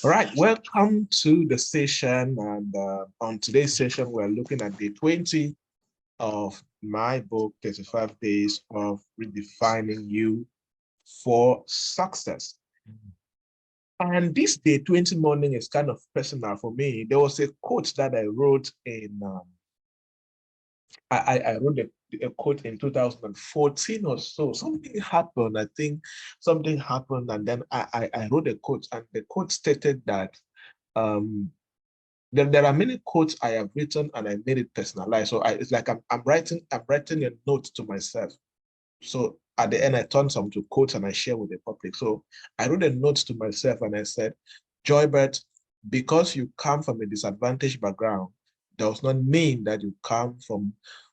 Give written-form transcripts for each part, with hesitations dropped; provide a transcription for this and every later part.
All right, welcome to the session. And on today's session, we're looking at day 20 of my book, 35 Days of Redefining You for Success. And this day 20 morning is kind of personal for me. There was a quote that I wrote in, I wrote a quote in 2014 or so. Something happened, I think something happened, and then I wrote a quote, and the quote stated that um, there are many quotes I have written and I made it personalized. So it's like I'm writing a note to myself. So at the end, I turn some to quotes and I share with the public. So I wrote a note to myself and I said, Joybert, because you come from a disadvantaged background, does not mean that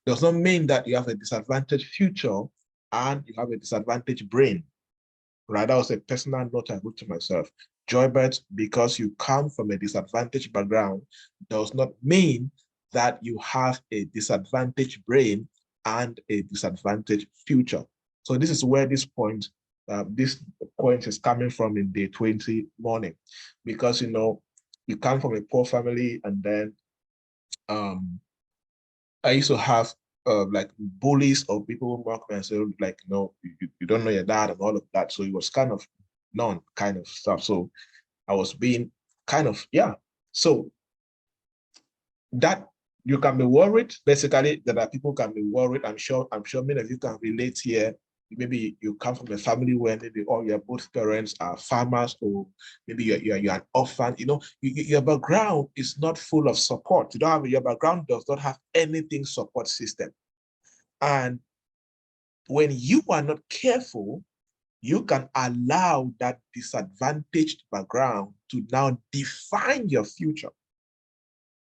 does not mean that you have a disadvantaged future and you have a disadvantaged brain. Right? That was a personal note I wrote to myself. Joybert, because you come from a disadvantaged background, does not mean that you have a disadvantaged brain and a disadvantaged future. So this is where this point is coming from in day 20 morning, because you come from a poor family, and then um, I used to have like bullies or people who mock me and say, like, you don't know your dad and all of that. So it was kind of none kind of stuff. So I was being kind of, yeah. So that you can be worried. Basically, that are people can be worried. I'm sure many of you can relate here. Maybe you come from a family where maybe all your both parents are farmers, or maybe you're an orphan. Your background is not full of support. Your background does not have anything support system. And when you are not careful, you can allow that disadvantaged background to now define your future.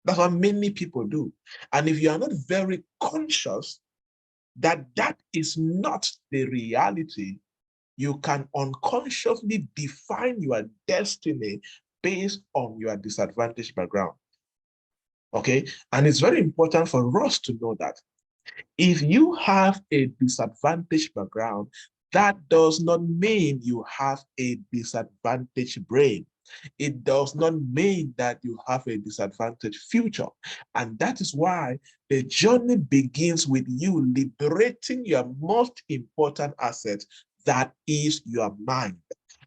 That's what many people do. And if you are not very conscious that that is not the reality, you can unconsciously define your destiny based on your disadvantaged background. Okay? And it's very important for us to know that if you have a disadvantaged background, that does not mean you have a disadvantaged brain. It does not mean that you have a disadvantaged future. And that is why the journey begins with you liberating your most important asset, that is your mind.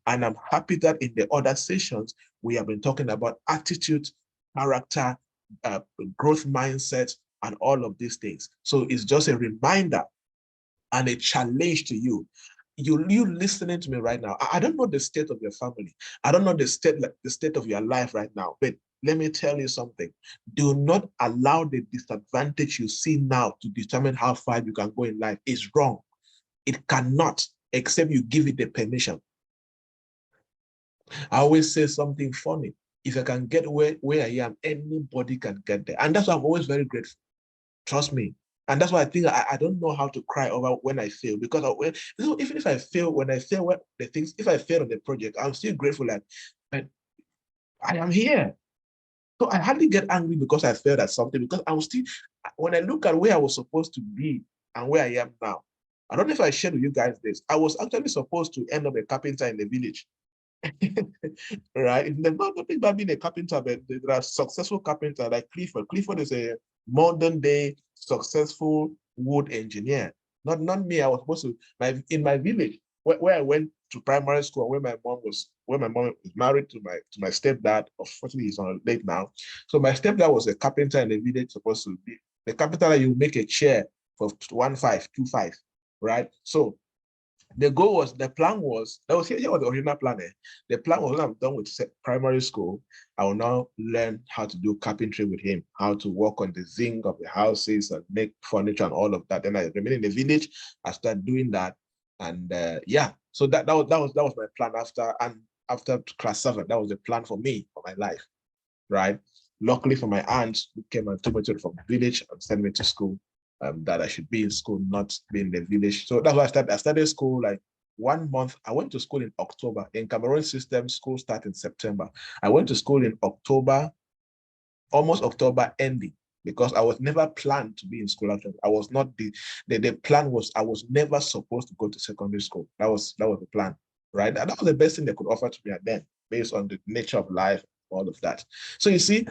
And I'm happy that in the other sessions, we have been talking about attitude, character, uh, growth mindset, and all of these things. So it's just a reminder and a challenge to you. You listening to me right now, I don't know the state of your family. I don't know the state of your life right now, but let me tell you something. Do not allow the disadvantage you see now to determine how far you can go in life. It's wrong. It cannot, except you give it the permission. I always say something funny. If I can get where I am, anybody can get there. And that's why I'm always very grateful. Trust me. And that's why I think I don't know how to cry over when I fail, because even if I fail, when I fail what the things, if I fail on the project, I'm still grateful that I am here. So I hardly get angry because I failed at something, because I'm still, when I look at where I was supposed to be and where I am now, I don't know if I shared with you guys this. I was actually supposed to end up a carpenter in the village. Right? There's nothing about being a carpenter, but there are successful carpenters like Clifford. Clifford is a modern day successful wood engineer. Not me. I was supposed to in my village where I went to primary school, where my mom was married to my stepdad. Unfortunately, he's on late now. So my stepdad was a carpenter in the village, supposed to be the carpenter that you make a chair for 1,525, right? So the plan was, that was here was the original plan. The plan was, when I'm done with primary school, I will now learn how to do carpentry with him, how to work on the zinc of the houses and make furniture and all of that. Then I remain in the village. I started doing that, and yeah, so that was my plan after class 7. That was the plan for me for my life, right? Luckily for my aunt, who came and took me from the village and sent me to school, that I should be in school, not be in the village. So that's why I started school like 1 month. I went to school in October. In Cameroon system, school started in September. I went to school in October, almost October ending, because I was never planned to be in school. Actually, I was not the plan was I was never supposed to go to secondary school. That was the plan, right? And that was the best thing they could offer to me at then. based on the nature of life, all of that. So you see,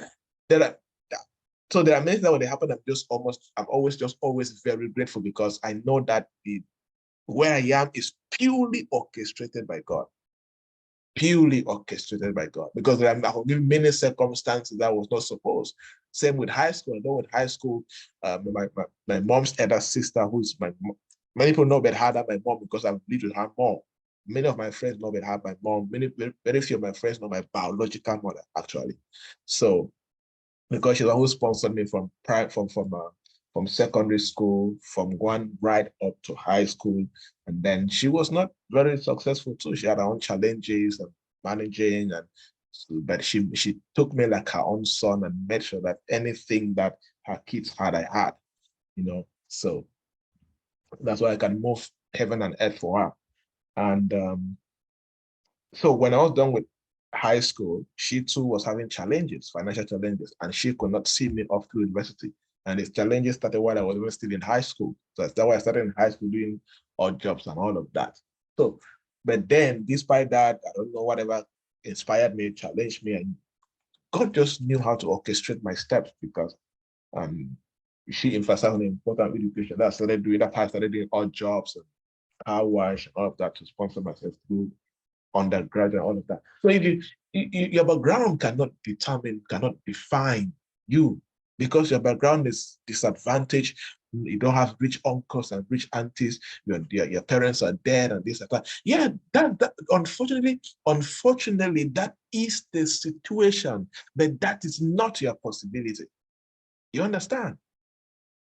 there are there are many things that when they happen, I'm always just always very grateful because I know that where I am is purely orchestrated by God. Purely orchestrated by God. Because there are many circumstances that was not supposed. Same with high school. I know with high school, my mom's elder sister, who's many people know about her than my mom because I've lived with her mom. Many of my friends know about her, my mom. Very few of my friends know my biological mother, actually. So because she's the one who sponsored me from secondary school, from going right up to high school. And then she was not very successful too. She had her own challenges and managing, and so, but she took me like her own son and made sure that anything that her kids had, I had, So that's why I can move heaven and earth for her. And so when I was done with high school, she too was having challenges, financial challenges, and she could not see me off to university. And these challenges started while I was even still in high school. So that's why I started in high school doing odd jobs and all of that. So, but then despite that, I don't know, whatever inspired me, challenged me, and God just knew how to orchestrate my steps because she emphasized on the importance of education. That I started doing odd jobs and car wash, all of that to sponsor myself through undergraduate, all of that. So your background cannot define you because your background is disadvantaged. You don't have rich uncles and rich aunties. Your parents are dead and this and that. Yeah, that unfortunately, that is the situation, but that is not your possibility. You understand?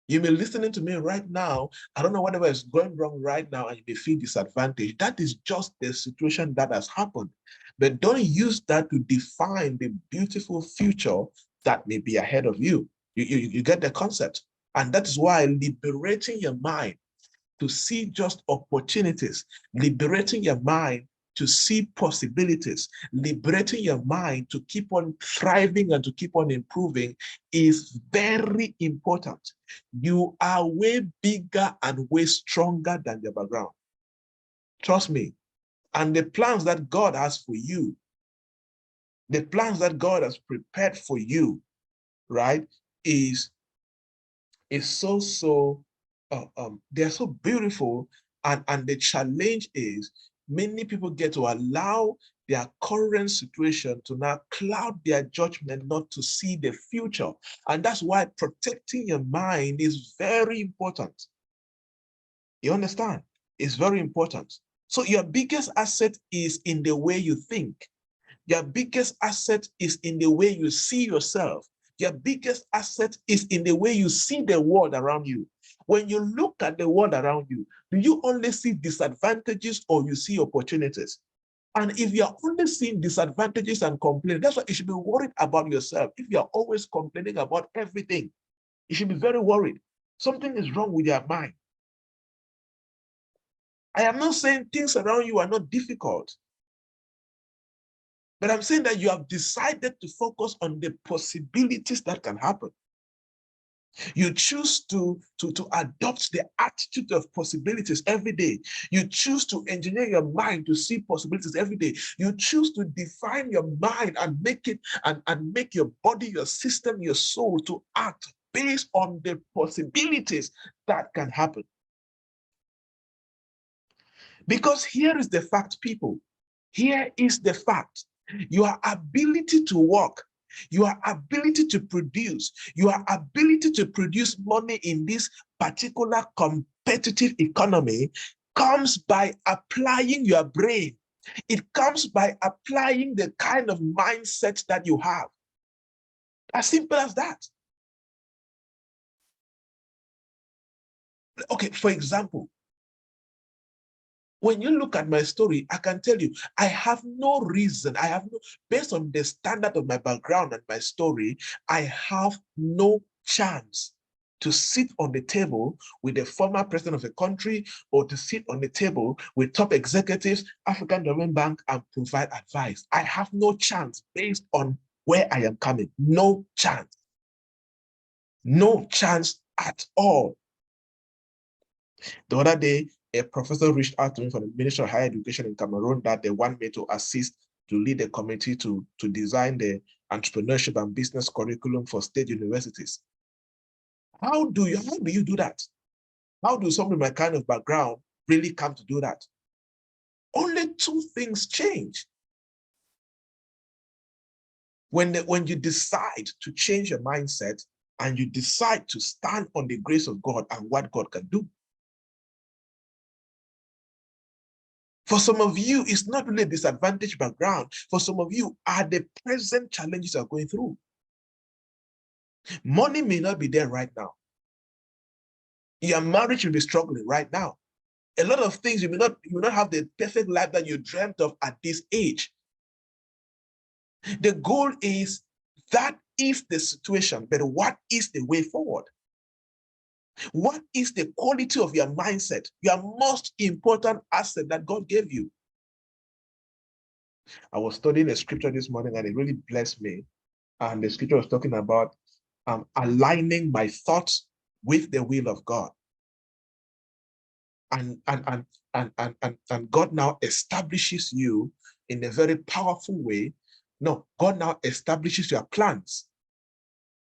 You may be listening to me right now. I don't know whatever is going wrong right now, and you may feel disadvantaged. That is just the situation that has happened. But don't use that to define the beautiful future that may be ahead of you. You get the concept. And that is why liberating your mind to see just opportunities, liberating your mind to see possibilities, liberating your mind to keep on thriving and to keep on improving is very important. You are way bigger and way stronger than your background. Trust me. And the plans that God has for you, the plans that God has prepared for you, right, is they're so beautiful, and the challenge is many people get to allow their current situation to now cloud their judgment not to see the future, and that's why protecting your mind is very important. You understand? It's very important. So your biggest asset is in the way you think. Your biggest asset is in the way you see yourself. Your biggest asset is in the way you see the world around you. When you look at the world around you, do you only see disadvantages or you see opportunities? And if you're only seeing disadvantages and complaining, that's why you should be worried about yourself. If you're always complaining about everything, you should be very worried. Something is wrong with your mind. I am not saying things around you are not difficult. But I'm saying that you have decided to focus on the possibilities that can happen. You choose to adopt the attitude of possibilities every day. You choose to engineer your mind to see possibilities every day. You choose to define your mind and make it and make your body, your system, your soul to act based on the possibilities that can happen. Because here is the fact, people. Here is the fact. Your ability to work, your ability to produce, your ability to produce money in this particular competitive economy comes by applying your brain. It comes by applying the kind of mindset that you have. As simple as that. Okay, for example, when you look at my story, I can tell you, I have no reason, based on the standard of my background and my story, I have no chance to sit on the table with the former president of a country or to sit on the table with top executives, African Development Bank, and provide advice. I have no chance based on where I am coming. No chance. No chance at all. The other day, a professor reached out to me from the Ministry of Higher Education in Cameroon that they want me to assist to lead a committee to design the entrepreneurship and business curriculum for state universities. How do you do that? How do someone with my kind of background really come to do that? Only two things change. When you decide to change your mindset and you decide to stand on the grace of God and what God can do. For some of you, it's not really a disadvantaged background. For some of you, are the present challenges you are going through. Money may not be there right now. Your marriage will be struggling right now. A lot of things, you will not have the perfect life that you dreamt of at this age. The goal is that is the situation, but what is the way forward? What is the quality of your mindset, your most important asset that God gave you? I was studying a scripture this morning and it really blessed me. And the scripture was talking about aligning my thoughts with the will of God. And God now establishes you in a very powerful way. No, God now establishes your plans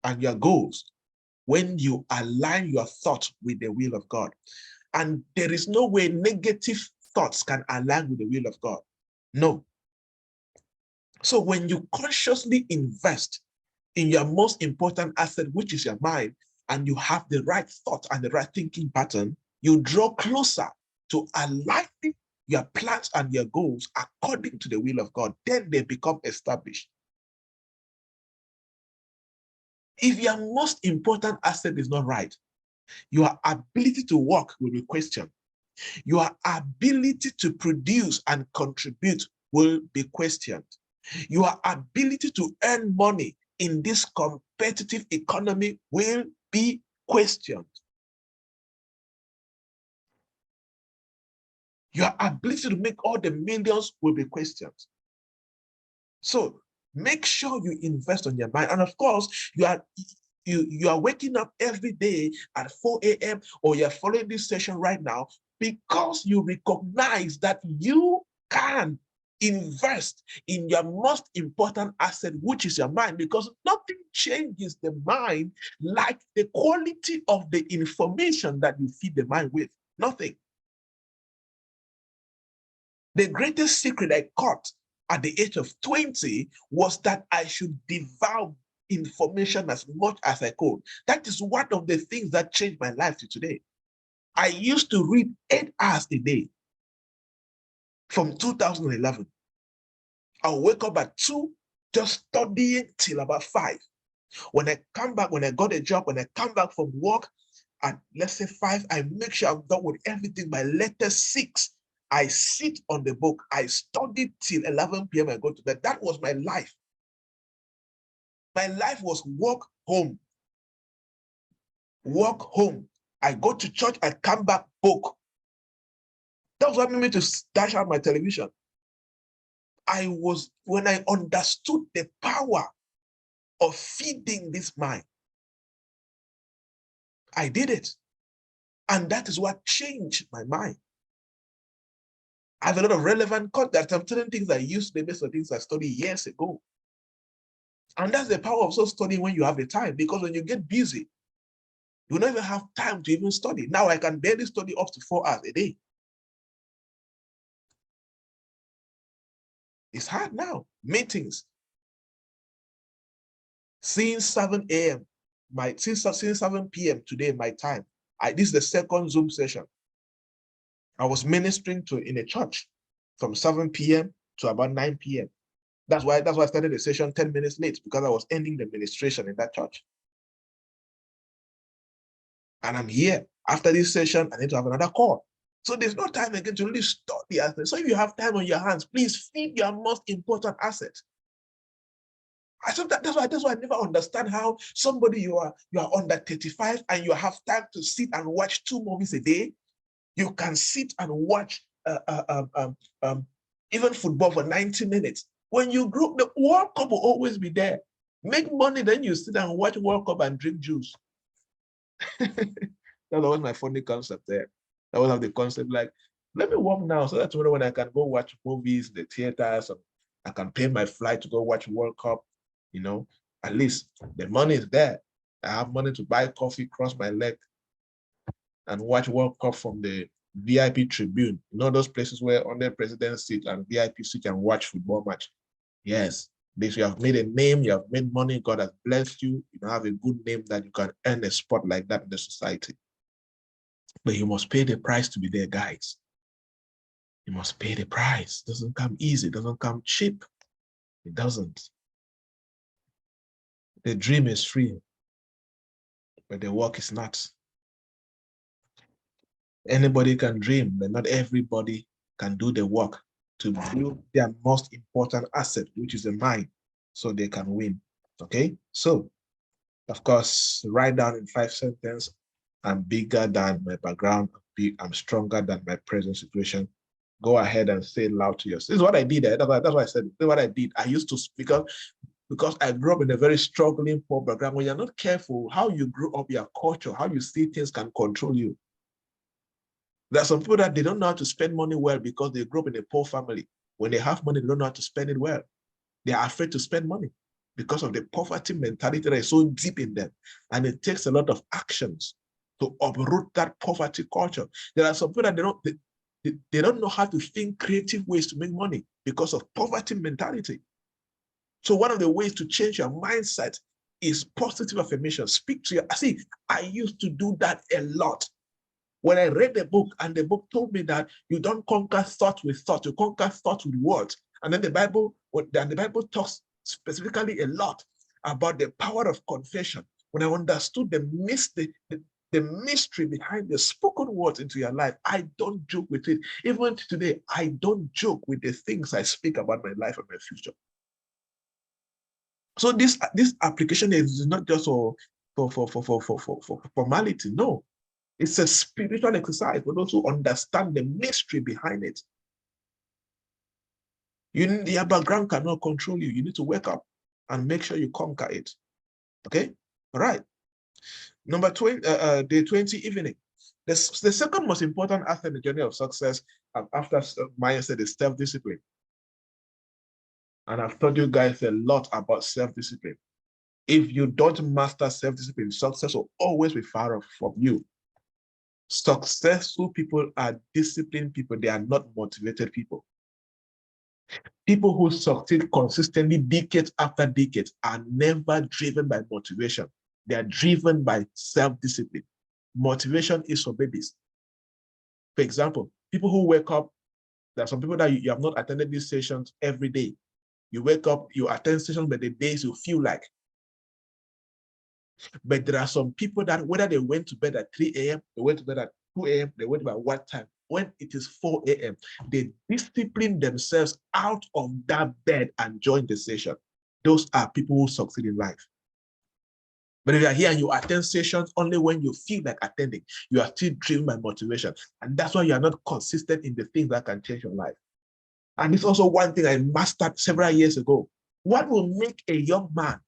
and your goals when you align your thoughts with the will of God. And there is no way negative thoughts can align with the will of God. No. So when you consciously invest in your most important asset, which is your mind, and you have the right thought and the right thinking pattern, you draw closer to aligning your plans and your goals according to the will of God. Then they become established. If your most important asset is not right, your ability to work will be questioned. Your ability to produce and contribute will be questioned. Your ability to earn money in this competitive economy will be questioned. Your ability to make all the millions will be questioned. So make sure you invest on your mind. And of course, you are waking up every day at 4 a.m. or you're following this session right now because you recognize that you can invest in your most important asset, which is your mind, because nothing changes the mind like the quality of the information that you feed the mind with. Nothing. The greatest secret I caught at the age of 20 was that I should devour information as much as I could. That is one of the things that changed my life to today. I used to read 8 hours a day from 2011. I'll wake up at 2, just studying till about 5. When I come back, when I got a job, when I come back from work at, let's say 5, I make sure I'm done with everything by letter 6. I sit on the book. I studied till 11 p.m. I go to bed. That was my life. My life was walk home. Walk home. I go to church, I come back, book. That was what made me to dash out my television. When I understood the power of feeding this mind, I did it. And that is what changed my mind. I have a lot of relevant content. I'm telling things I used to based on things I studied years ago. And that's the power of so studying when you have the time, because when you get busy, you don't even have time to even study. Now I can barely study up to 4 hours a day. It's hard now. Meetings. Since 7 a.m., since 7 p.m. today, my time. This is the second Zoom session. I was ministering in a church from 7 p.m. to about 9 p.m. That's why I started the session 10 minutes late, because I was ending the ministration in that church. And I'm here. After this session, I need to have another call. So there's no time again to really study. So if you have time on your hands, please feed your most important asset. That's why I never understand how somebody you are under 35 and you have time to sit and watch 2 movies a day. You can sit and watch even football for 90 minutes. When you grow, the World Cup will always be there. Make money, then you sit and watch World Cup and drink juice. That was my funny concept there. I always have the concept like, let me work now so that tomorrow when I can go watch movies, the theaters, I can pay my flight to go watch World Cup. You know, at least the money is there. I have money to buy coffee, cross my leg, and watch World Cup from the VIP tribune. You know, those places where on the president's seat and VIP seat and watch football match. Yes, this you have made a name, you have made money, God has blessed you, you have a good name that you can earn a spot like that in the society. But you must pay the price to be there, guys. You must pay the price. It doesn't come easy, it doesn't come cheap. It doesn't. The dream is free, but the work is not. Anybody can dream, but not everybody can do the work to build their most important asset, which is the mind, so they can win. Okay, so of course, write down in 5 sentences, I'm bigger than my background, I'm stronger than my present situation. Go ahead and say it loud to yourself. This is what I did. That's why I said, this is what I did. I used to speak up because I grew up in a very struggling poor background. When you're not careful, how you grew up, your culture, how you see things can control you. There are some people that they don't know how to spend money well because they grew up in a poor family. When they have money, they don't know how to spend it well. They are afraid to spend money because of the poverty mentality that is so deep in them. And it takes a lot of actions to uproot that poverty culture. There are some people that they don't know how to think creative ways to make money because of poverty mentality. So one of the ways to change your mindset is positive affirmation. Speak to your, see, I used to do that a lot. When I read the book and the book told me that you don't conquer thought with thought, you conquer thought with words. And then the Bible talks specifically a lot about the power of confession. When I understood the mystery behind the spoken words into your life, I don't joke with it. Even today, I don't joke with the things I speak about my life and my future. So this application is not just for formality. No, it's a spiritual exercise, but also understand the mystery behind it. Your background cannot control you. You need to wake up and make sure you conquer it. Okay? All right. Number 20, day 20, evening. The second most important aspect in the journey of success after mindset is self-discipline. And I've told you guys a lot about self-discipline. If you don't master self-discipline, success will always be far off from you. Successful people are disciplined people. They are not motivated people. People who succeed consistently decades after decades are never driven by motivation. They are driven by self-discipline. Motivation is for babies. For example, people who wake up, there are some people that you have not attended these sessions every day. You wake up, you attend sessions, but the days you feel like. But there are some people that whether they went to bed at 3 a.m., they went to bed at 2 a.m., they went to bed at what time? When it is 4 a.m., they discipline themselves out of that bed and join the session. Those are people who succeed in life. But if you are here and you attend sessions only when you feel like attending, you are still driven by motivation. And that's why you are not consistent in the things that can change your life. And it's also one thing I mastered several years ago. What will make a young man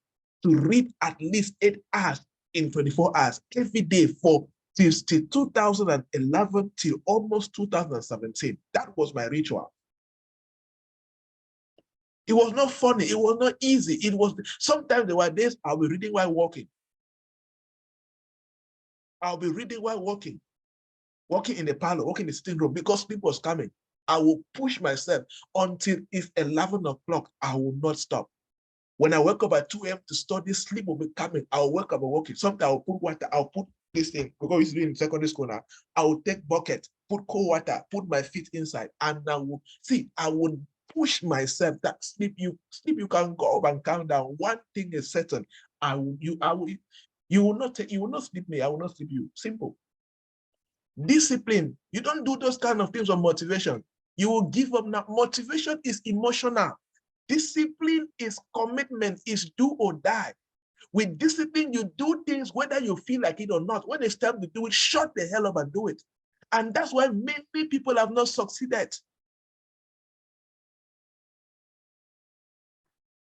to read at least 8 hours in 24 hours every day for till 2011 till almost 2017? That was my ritual. It was not funny. It was not easy. It was, sometimes there were days I'll be reading while walking. I'll be reading while walking in the parlor, walking in the sitting room because people was coming. I will push myself until it's 11 o'clock. I will not stop. When I wake up at 2 a.m. to study, sleep will be coming. I'll wake up and walking. Sometimes I'll put water, I'll put this thing, because it's doing in secondary school now. I will take bucket, put cold water, put my feet inside, and I will push myself that sleep you can go up and calm down. One thing is certain. You will not sleep me, I will not sleep you. Simple. Discipline. You don't do those kind of things on motivation. You will give up now. Motivation is emotional. Discipline is commitment, is do or die. With discipline, you do things whether you feel like it or not. When it's time to do it, shut the hell up and do it. And that's why many people have not succeeded.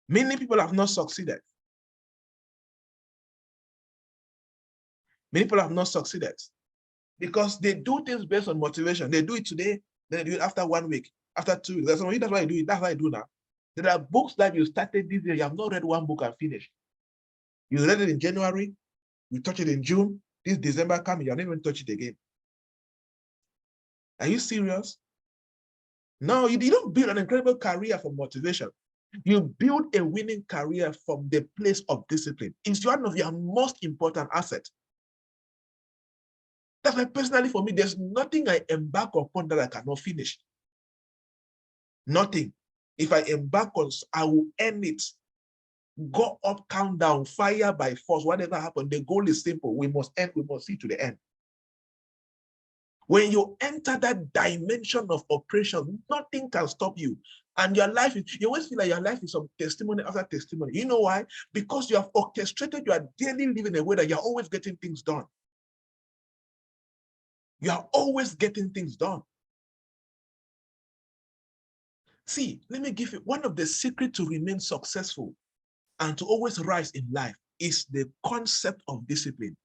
Many people have not succeeded. Many people have not succeeded because they do things based on motivation. They do it today, then they do it after 1 week, after 2 weeks. That's why I do it. That's what I do now. There are books that you started this year, you have not read one book and finished. You read it in January, you touch it in June, this December comes, you're not even touch it again. Are you serious? No, you don't build an incredible career from motivation. You build a winning career from the place of discipline. It's one of your most important assets. That's why personally for me, there's nothing I embark upon that I cannot finish. Nothing. If I embark on, I will end it. Go up, count down, fire by force, whatever happens. The goal is simple. We must end, we must see to the end. When you enter that dimension of operation, nothing can stop you. And your life, you always feel like your life is some testimony after testimony. You know why? Because you have orchestrated your daily living in a way that you're always getting things done. You are always getting things done. See, let me give you one of the secrets to remain successful and to always rise in life is the concept of discipline.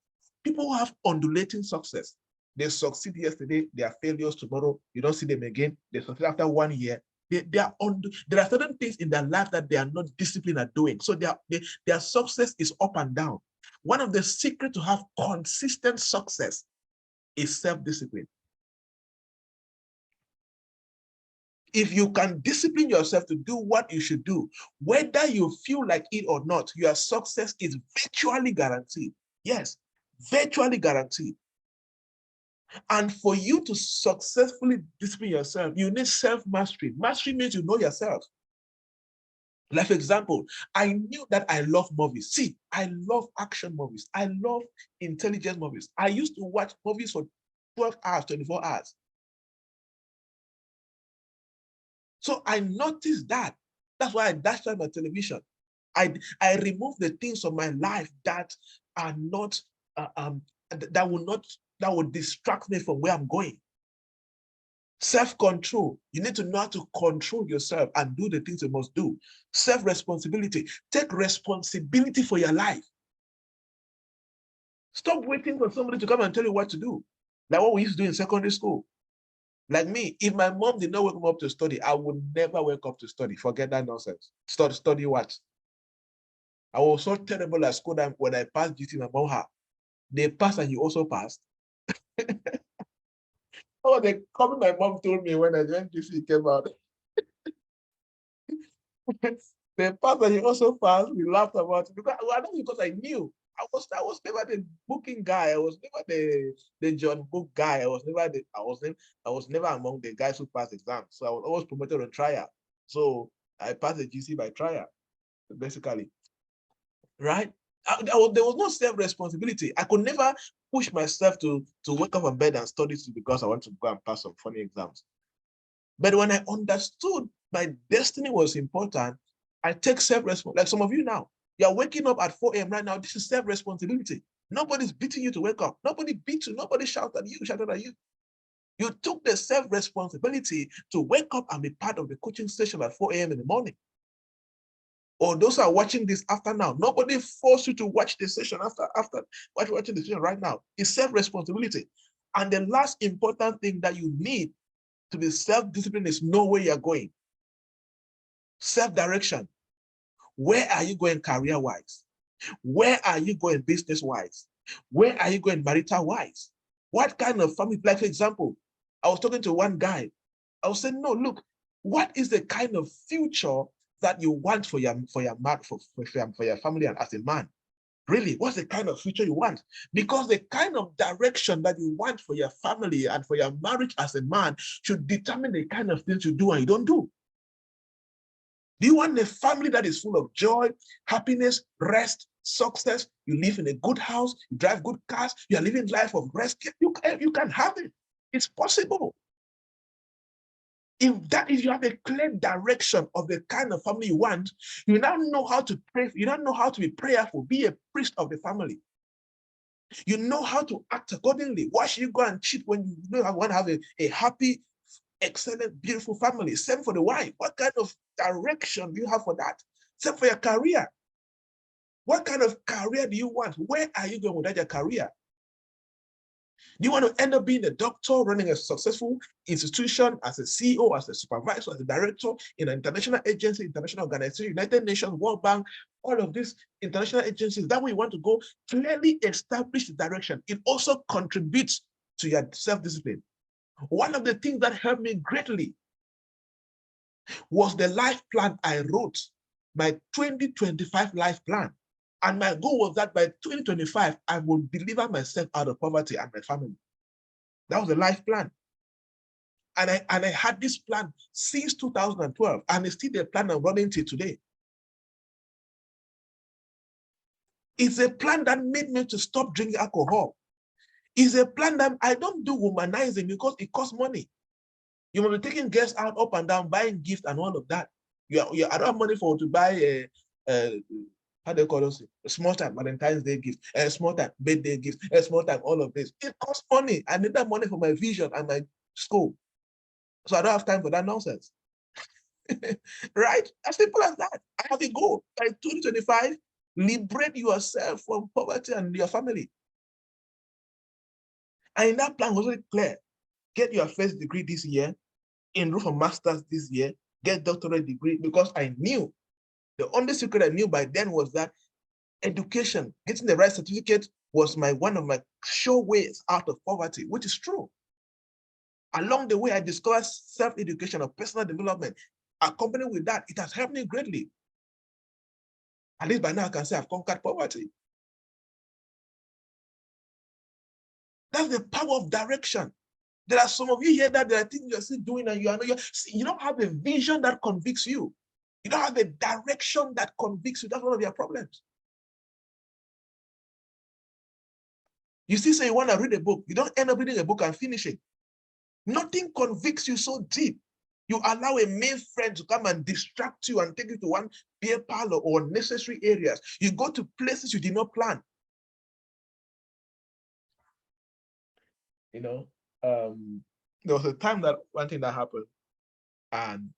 People who have undulating success, they succeed yesterday, they are failures tomorrow, you don't see them again, they succeed after 1 year. There are certain things in their life that they are not disciplined at doing. So their success is up and down. One of the secrets to have consistent success is self-discipline. If you can discipline yourself to do what you should do, whether you feel like it or not, your success is virtually guaranteed. Yes, virtually guaranteed. And for you to successfully discipline yourself, you need self-mastery. Mastery means you know yourself. Like, for example, I knew that I love movies. See, I love action movies. I love intelligent movies. I used to watch movies for 12 hours, 24 hours. So I noticed that. That's why I dashed out my television. I removed the things of my life that are not, that will distract me from where I'm going. Self-control. You need to know how to control yourself and do the things you must do. Self-responsibility. Take responsibility for your life. Stop waiting for somebody to come and tell you what to do. Like what we used to do in secondary school. Like me, if my mom did not wake me up to study, I would never wake up to study. Forget that nonsense. Study what? I was so terrible at school that when I passed GT, my mom had. They passed and you also passed. Oh, the comment my mom told me when GC came out. The passed and you also passed. We laughed about it because I knew I was never the booking guy. I was never the John Book guy. I was never among the guys who passed exams. So I was always promoted on trial. So I passed the GC by trial, basically. Right? There was no self-responsibility. I could never push myself to wake up in bed and study because I want to go and pass some funny exams. But when I understood my destiny was important, I take self-responsibility. Like some of you now, you're waking up at 4 a.m. right now. This is self-responsibility. Nobody's beating you to wake up. Nobody beat you. Nobody shouted at you. You took the self-responsibility to wake up and be part of the coaching session at 4 a.m. in the morning. Or those who are watching this after now, nobody forced you to watch the session after watching the session right now. It's self-responsibility. And the last important thing that you need to be self-disciplined is know where you're going. Self-direction. Where are you going career-wise? Where are you going business-wise? Where are you going marital-wise? What kind of family? Like, for example, I was talking to one guy. I was saying, no, look, what is the kind of future that you want for your family and as a man? Really, what's the kind of future you want? Because the kind of direction that you want for your family and for your marriage as a man should determine the kind of things you do and you don't do. Do you want a family that is full of joy, happiness, rest, success? You live in a good house, you drive good cars, you are living life of rest. You can have it. It's possible. If you have a clear direction of the kind of family you want, you now know how to pray. You don't know how to be prayerful. Be a priest of the family. You know how to act accordingly. Why should you go and cheat when you know you want to have a happy, excellent, beautiful family? Same for the wife. What kind of direction do you have for that? Same for your career. What kind of career do you want? Where are you going with that your career? Do you want to end up being a doctor, running a successful institution as a CEO, as a supervisor, as a director in an international agency, international organization, United Nations, World Bank, all of these international agencies? That way you want to go, clearly establish the direction. It also contributes to your self-discipline. One of the things that helped me greatly was the life plan I wrote, my 2025 life plan. And my goal was that by 2025, I would deliver myself out of poverty and my family. That was the life plan. And I had this plan since 2012, and it's still the plan I'm running till today. It's a plan that made me to stop drinking alcohol. It's a plan that I don't do womanizing because it costs money. You must be taking guests out up and down, buying gifts and all of that. I don't have money to buy how do you call those? A small time Valentine's Day gift, a small time birthday gift, a small time all of this. It costs money. I need that money for my vision and my school. So I don't have time for that nonsense. Right? As simple as that. I have a goal. By 2025, liberate yourself from poverty and your family. And in that plan was very clear. Get your first degree this year, enroll for master's this year, get doctorate degree, because I knew, the only secret I knew by then was that education, getting the right certificate was one of my sure ways out of poverty, which is true. Along the way, I discovered self-education or personal development. Accompanied with that, it has helped me greatly. At least by now, I can say I've conquered poverty. That's the power of direction. There are some of you here that there are things you're still doing and you don't have a vision that convicts you. You don't have a direction that convicts you. That's one of your problems. You still say you want to read a book. You don't end up reading a book and finish it. Nothing convicts you so deep. You allow a male friend to come and distract you and take you to one beer parlor or unnecessary areas. You go to places you did not plan. You know, there was a time that one thing that happened, and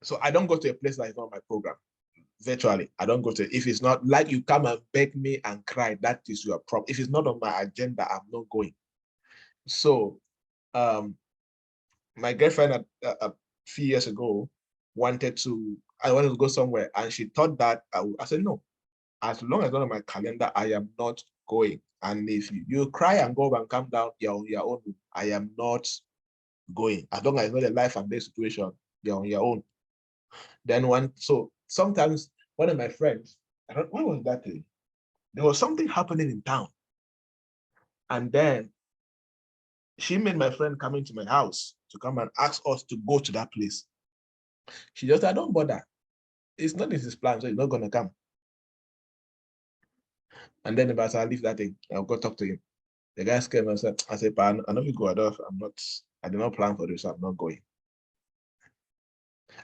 so I don't go to a place that is not my program. Virtually, I don't go to, if it's not like you come and beg me and cry, that is your problem. If it's not on my agenda, I'm not going. So my girlfriend a few years ago I wanted to go somewhere, and she thought that I said, no, as long as it's not on my calendar, I am not going. And if you cry and go and come down, you're on your own. I am not going. As long as it's not a life and death situation, you're on your own. Then so sometimes one of my friends, what was that thing? There was something happening in town. And then she made my friend come into my house to come and ask us to go to that place. She just said, don't bother. It's not in his plan, so he's not going to come. And then if I leave that thing, I'll go talk to him. The guy came and said, I said, I know you go, I did not plan for this, so I'm not going.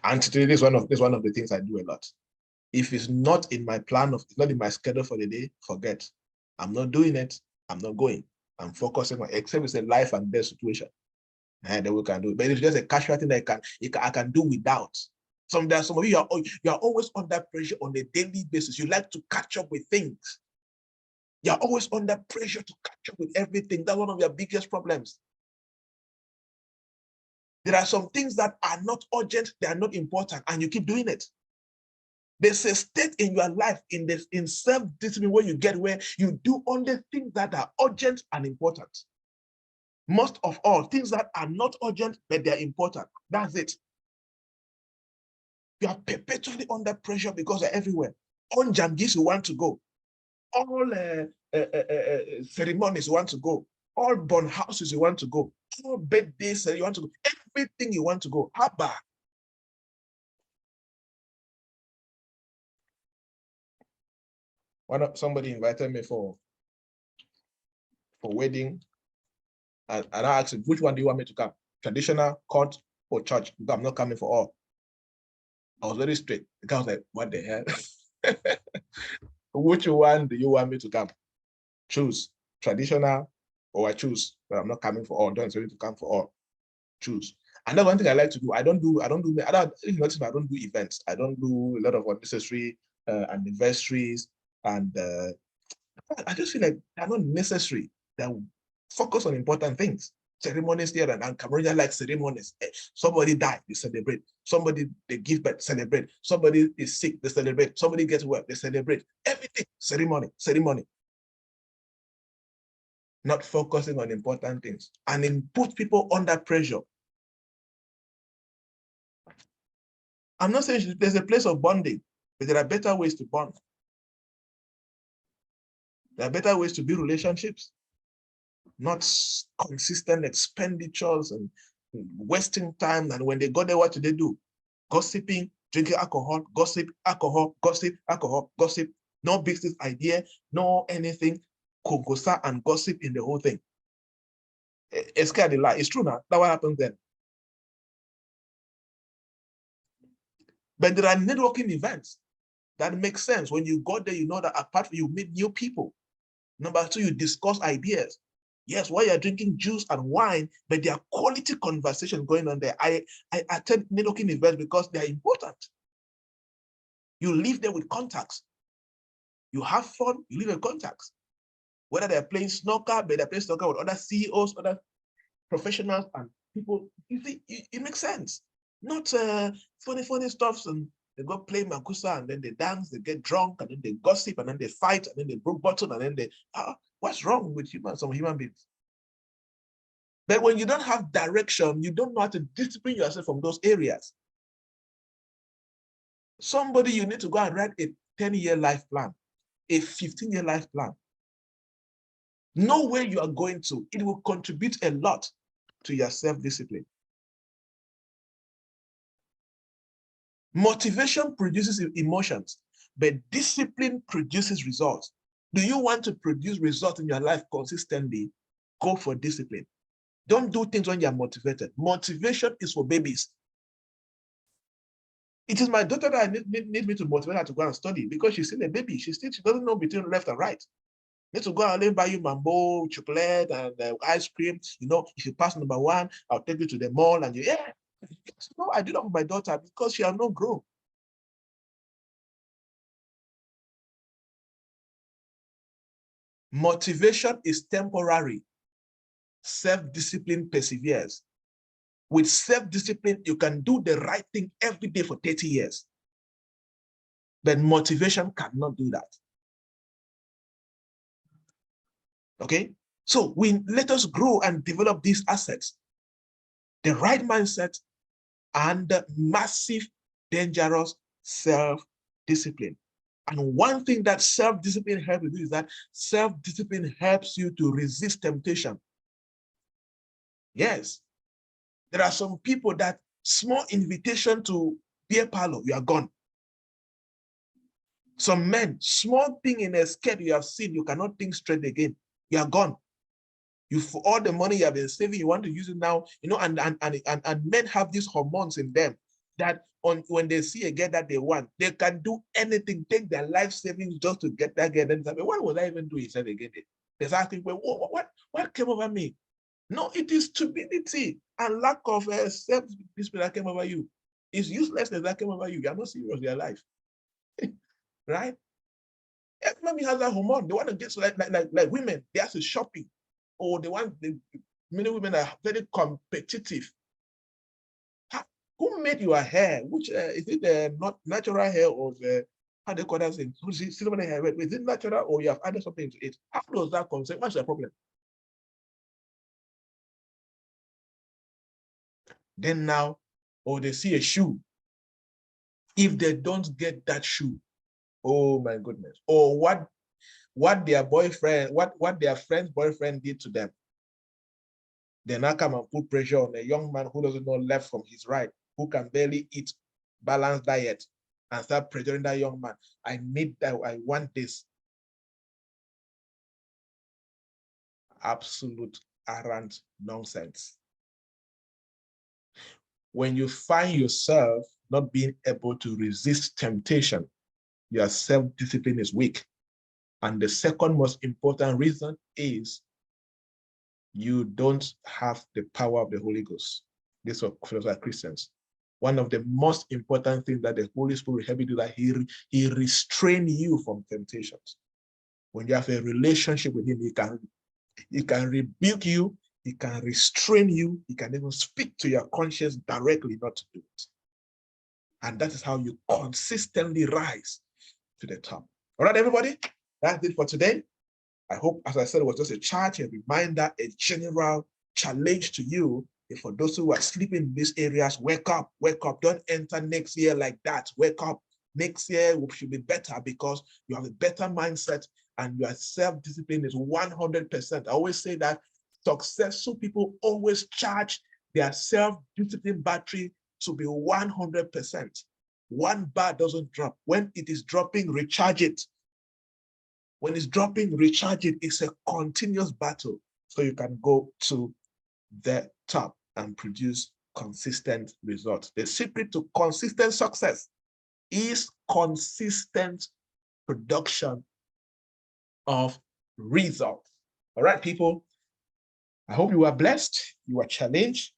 And today, this is one of the things I do a lot. If it's not in my plan, it's not in my schedule for the day, forget. I'm not doing it. I'm not going. I'm focusing on, except it's a life and death situation. And then we can do it. But it's just a casual thing that I can do without. Some of you are always under pressure on a daily basis. You like to catch up with things. You're always under pressure to catch up with everything. That's one of your biggest problems. There are some things that are not urgent, they are not important, and you keep doing it. There's a state in your life, in self-discipline, where you get where you do only things that are urgent and important. Most of all, things that are not urgent, but they're important. That's it. You are perpetually under pressure because you're everywhere. On jamgis, you want to go. All ceremonies, you want to go. All born houses, you want to go. All birthdays, you want to go. Everything you want to go. Haba. Somebody invited me for wedding, and I asked him, which one do you want me to come? Traditional, court, or church? Because I'm not coming for all. I was very straight. The guy was like, what the hell? Which one do you want me to come? Choose traditional, or I choose, but I'm not coming for all. Don't expect me to come for all. Choose. And that's one thing I like to do. I don't do events. I don't do a lot of unnecessary anniversaries and I just feel like they're not necessary. They focus on important things. Ceremonies here and Cameroonians like ceremonies. Somebody died, they celebrate. Somebody they give birth, celebrate. Somebody is sick, they celebrate. Somebody gets well, they celebrate. Everything, ceremony, ceremony. Not focusing on important things. And it puts people under pressure. I'm not saying there's a place of bonding, but there are better ways to bond. There are better ways to build relationships, not consistent expenditures and wasting time. And when they go there, what do they do? Gossiping, drinking alcohol, gossip, alcohol, gossip, alcohol, gossip. No business idea, no anything. Kongosa and gossip in the whole thing. It's kind of lie. It's true now. That's what happens then. But there are networking events that make sense. When you go there, you know that apart from you meet new people. Number two, you discuss ideas. Yes, while you're drinking juice and wine, but there are quality conversations going on there. I attend networking events because they are important. You live there with contacts. You have fun, you live in contacts. Whether they're playing snooker, but they're playing snooker with other CEOs, other professionals and people, you see, it makes sense. Not funny stuff, and they go play Makusa and then they dance, they get drunk, and then they gossip, and then they fight, and then they broke bottle, and then they, what's wrong with some human beings? But when you don't have direction, you don't know how to discipline yourself from those areas. Somebody, you need to go and write a 10-year life plan, a 15-year life plan. Know where you are going to. It will contribute a lot to your self-discipline. Motivation produces emotions, but discipline produces results. Do you want to produce results in your life consistently? Go for discipline. Don't do things when you're motivated. Motivation is for babies. It is my daughter that need me to motivate her to go and study because she's still a baby. She doesn't know between left and right. Need to go out and buy you mambo, chocolate, and ice cream. You know, if you pass number one, I'll take you to the mall, and yeah. No, I do that for my daughter because she has not grown. Motivation is temporary. Self-discipline perseveres. With self-discipline, you can do the right thing every day for 30 years. But motivation cannot do that. Okay? So let us grow and develop these assets. The right mindset and the massive, dangerous self-discipline. And one thing that self-discipline helps you do is that self-discipline helps you to resist temptation. Yes. There are some people that small invitation to beer parlor, you are gone. Some men, small thing in a skirt you have seen, you cannot think straight again. You are gone. You, for all the money you have been saving, you want to use it now, you know, and men have these hormones in them that when they see a girl that they want, they can do anything, take their life savings just to get that girl. Then say, what was I even doing? He said again, they're asking, well, what came over me? No, it is stupidity and lack of self-discipline that came over you. It's uselessness that came over you. You are not serious with your life. Right? Everybody has that hormone. They want to get like women, they have to shopping. Or many women are very competitive. Who made your hair? Which is it not natural hair or the how they call that thing? Is it natural or you have added something to it? How does that come? What's the problem? Then now, or they see a shoe. If they don't get that shoe, oh my goodness. Or what their boyfriend, what their friend's boyfriend did to them. They now come and put pressure on a young man who doesn't know left from his right, who can barely eat balanced diet, and start pressuring that young man. I need that, I want this. Absolute arrant nonsense. When you find yourself not being able to resist temptation, your self-discipline is weak. And the second most important reason is you don't have the power of the Holy Ghost. This is for us Christians. One of the most important things that the Holy Spirit will help you do that he restrain you from temptations. When you have a relationship with him, he can rebuke you, he can restrain you, he can even speak to your conscience directly not to do it. And that is how you consistently rise to the top. All right, everybody, that's it for today. I hope, as I said, it was just a charge, a reminder, a general challenge to you. And for those who are sleeping in these areas, wake up, wake up. Don't enter next year like that. Wake up. Next year should be better because you have a better mindset and your self-discipline is 100%. I always say that successful people always charge their self-discipline battery to be 100%. One bar doesn't drop. When it is dropping, recharge it. When it's dropping, recharge it. It's a continuous battle. So you can go to the top and produce consistent results. The secret to consistent success is consistent production of results. All right, people. I hope you are blessed, you are challenged,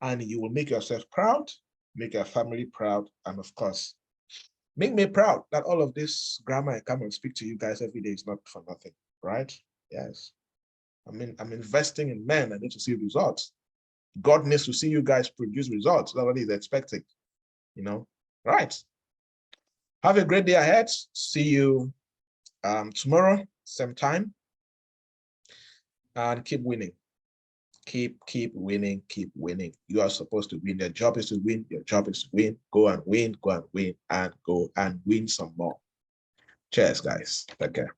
and you will make yourself proud, make your family proud, and of course, make me proud that all of this grammar I come and speak to you guys every day is not for nothing, right? Yes. I mean, I'm investing in men. I need to see results. God needs to see you guys produce results. That's what he's expecting, you know? Right. Have a great day ahead. See you tomorrow, same time. And keep winning. Keep winning, keep winning. You are supposed to win. Your job is to win. Your job is to win. Go and win, and go and win some more. Cheers, guys. Take care.